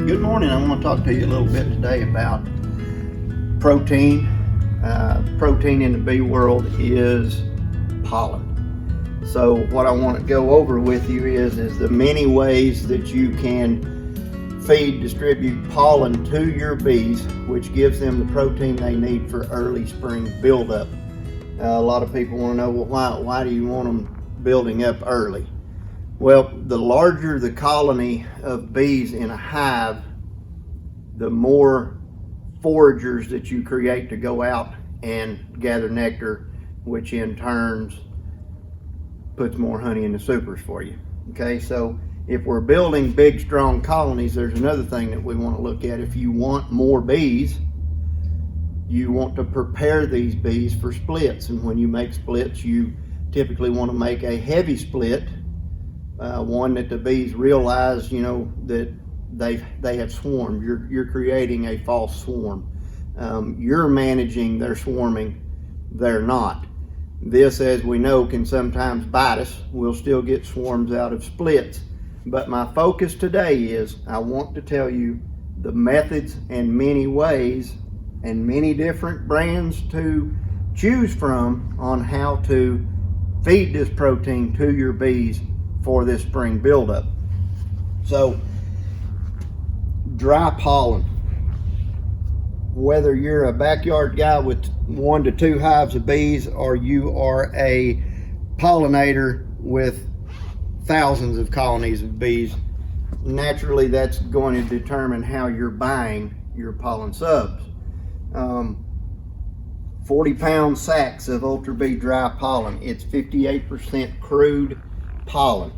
Good morning. I want to talk to you a little bit today about protein. Protein in the bee world is pollen. So what I want to go over with you is the many ways that you can distribute pollen to your bees, which gives them the protein they need for early spring buildup. A lot of people want to know, well, why do you want them building up early? Well, the larger the colony of bees in a hive, the more foragers that you create to go out and gather nectar, which in turn puts more honey in the supers for you. Okay, so if we're building big, strong colonies, there's another thing that we want to look at. If you want more bees, you want to prepare these bees for splits. And when you make splits, you typically want to make a heavy split, one that the bees realize, that they have swarmed. You're creating a false swarm. You're managing their swarming. They're not. This, as we know, can sometimes bite us. We'll still get swarms out of splits. But my focus today is I want to tell you the methods and many ways and many different brands to choose from on how to feed this protein to your bees for this spring buildup. So, dry pollen. Whether you're a backyard guy with 1 to 2 hives of bees, or you are a pollinator with thousands of colonies of bees, naturally that's going to determine how you're buying your pollen subs. 40-pound sacks of Ultra Bee dry pollen. It's 58% crude pollen.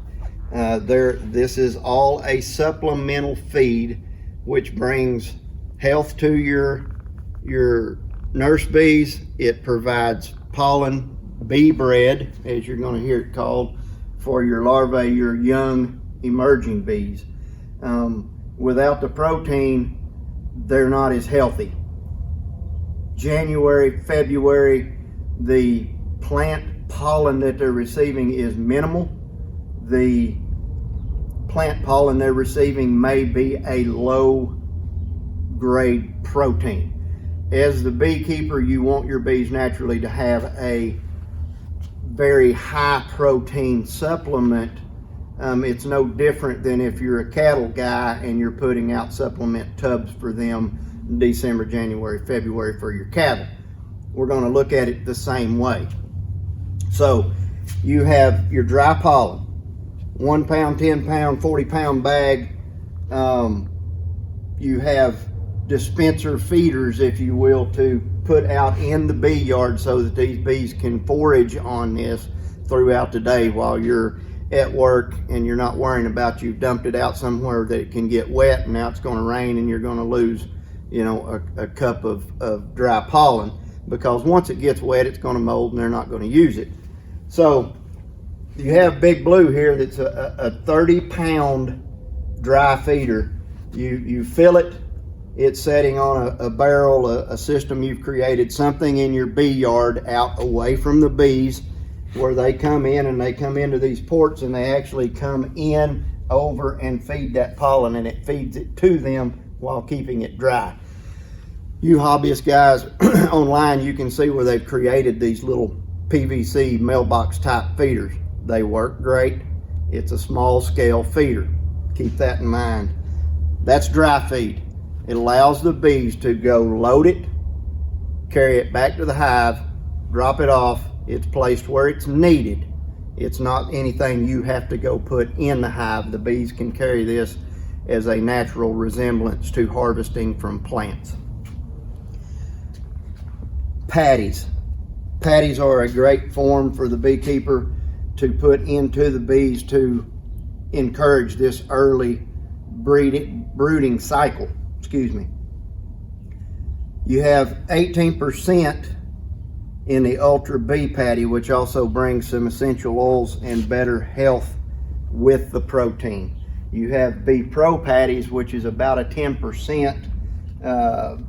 This is all a supplemental feed, which brings health to your nurse bees. It provides pollen, bee bread, as you're going to hear it called, for your larvae, your young emerging bees. Without the protein, they're not as healthy. January, February, the plant pollen that they're receiving is minimal. The plant pollen they're receiving may be a low grade protein. As the beekeeper, you want your bees naturally to have a very high protein supplement. It's no different than if you're a cattle guy and you're putting out supplement tubs for them December, January, February for your cattle. We're going to look at it the same way. So you have your dry pollen, 1 pound, 10 pound, 40-pound bag. You have dispenser feeders, if you will, to put out in the bee yard so that these bees can forage on this throughout the day while you're at work and you're not worrying about you've dumped it out somewhere that it can get wet and now it's going to rain and you're going to lose a cup of dry pollen, because once it gets wet it's going to mold and they're not going to use it. So you have Big Blue here that's a 30-pound dry feeder. You fill it, it's setting on a barrel, a system you've created, something in your bee yard out away from the bees, where they come in and they come into these ports and they actually come in over and feed that pollen, and it feeds it to them while keeping it dry. You hobbyist guys online, you can see where they've created these little PVC mailbox type feeders. They work great. It's a small scale feeder. Keep that in mind. That's dry feed. It allows the bees to go load it, carry it back to the hive, drop it off. It's placed where it's needed. It's not anything you have to go put in the hive. The bees can carry this as a natural resemblance to harvesting from plants. Patties. Patties are a great form for the beekeeper to put into the bees to encourage this early brooding cycle. You have 18% in the Ultra Bee patty, which also brings some essential oils and better health with the protein. You have Bee Pro patties, which is about a 10%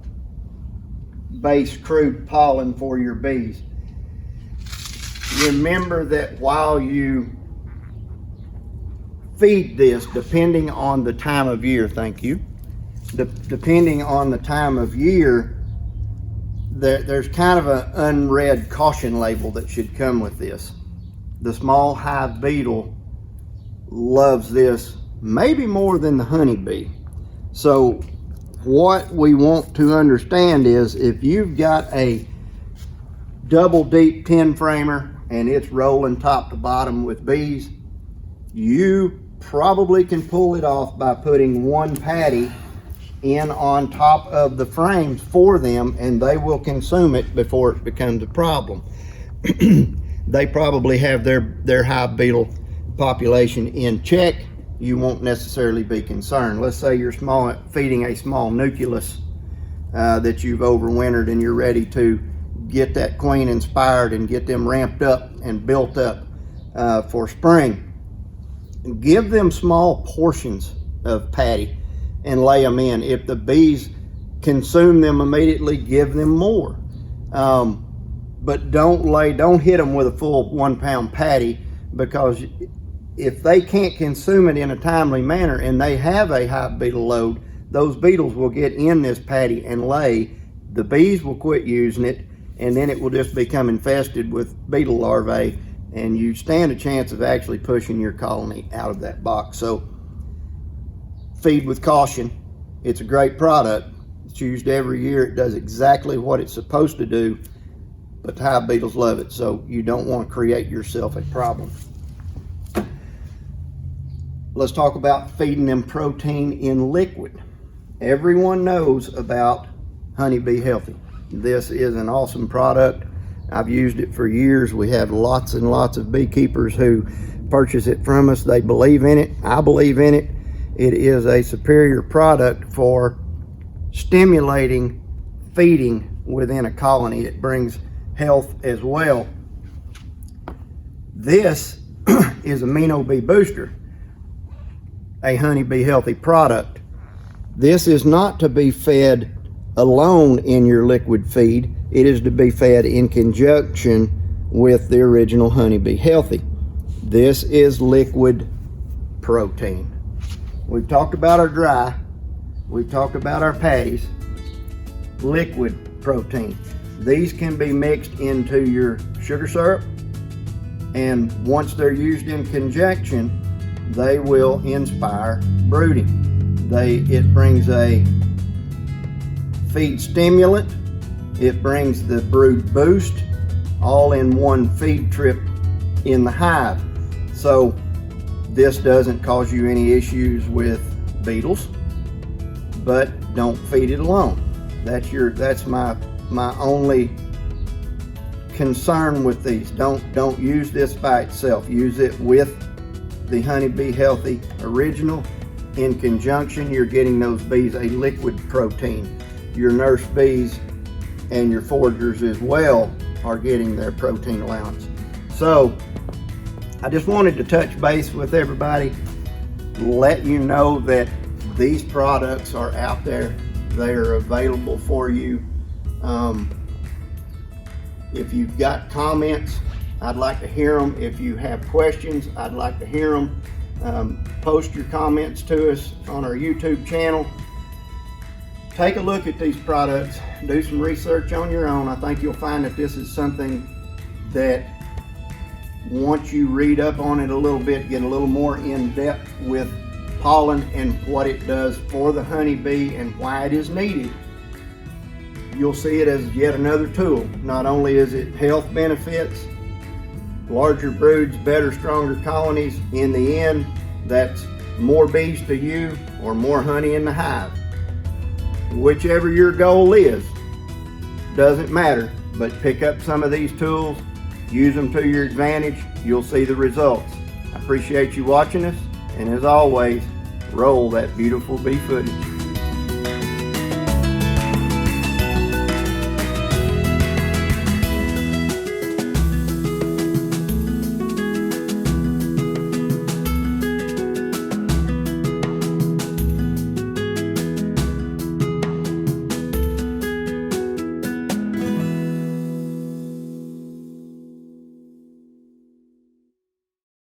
base crude pollen for your bees. Remember that while you feed this, depending on the time of year, thank you, depending on the time of year, there's kind of an unread caution label that should come with this. The small hive beetle loves this maybe more than the honeybee. So what we want to understand is, if you've got a double deep 10 framer and it's rolling top to bottom with bees, you probably can pull it off by putting one patty in on top of the frames for them, and they will consume it before it becomes a problem. They probably have their hive beetle population in check. You won't necessarily be concerned. Let's say you're feeding a small nucleus that you've overwintered, and you're ready to get that queen inspired and get them ramped up and built up for spring. Give them small portions of patty and lay them in. If the bees consume them immediately, give them more. But don't hit them with a full 1 pound patty, because if they can't consume it in a timely manner and they have a hive beetle load, those beetles will get in this patty and lay. The bees will quit using it, and then it will just become infested with beetle larvae, and you stand a chance of actually pushing your colony out of that box. So feed with caution. It's a great product. It's used every year. It does exactly what it's supposed to do, but the hive beetles love it, so you don't want to create yourself a problem. Let's talk about feeding them protein in liquid. Everyone knows about Honeybee Healthy. This is an awesome product. I've used it for years. We have lots and lots of beekeepers who purchase it from us. They believe in it. I believe in it. It is a superior product for stimulating feeding within a colony. It brings health as well. This is Amino Bee Booster, a Honeybee Healthy product. This is not to be fed alone in your liquid feed. It is to be fed in conjunction with the original Honeybee Healthy. This is liquid protein. We've talked about our dry, we've talked about our patties. Liquid protein. These can be mixed into your sugar syrup, and once they're used in conjunction, they will inspire brooding. It brings a feed stimulant, it brings the brood boost, all in one feed trip in the hive. So this doesn't cause you any issues with beetles, but don't feed it alone. That's my only concern with these. Don't use this by itself. Use it with the Honeybee Healthy Original. In conjunction, you're getting those bees a liquid protein. Your nurse bees and your foragers as well are getting their protein allowance. So I just wanted to touch base with everybody, let you know that these products are out there. They are available for you. If you've got comments, I'd like to hear them. If you have questions, I'd like to hear them. Post your comments to us on our YouTube channel. Take a look at these products, do some research on your own. I think you'll find that this is something that, once you read up on it a little bit, get a little more in depth with pollen and what it does for the honeybee and why it is needed, you'll see it as yet another tool. Not only is it health benefits, larger broods, better, stronger colonies. In the end, that's more bees to you or more honey in the hive. Whichever your goal is, doesn't matter, but pick up some of these tools, use them to your advantage, you'll see the results. I appreciate you watching us, and as always, roll that beautiful bee footage.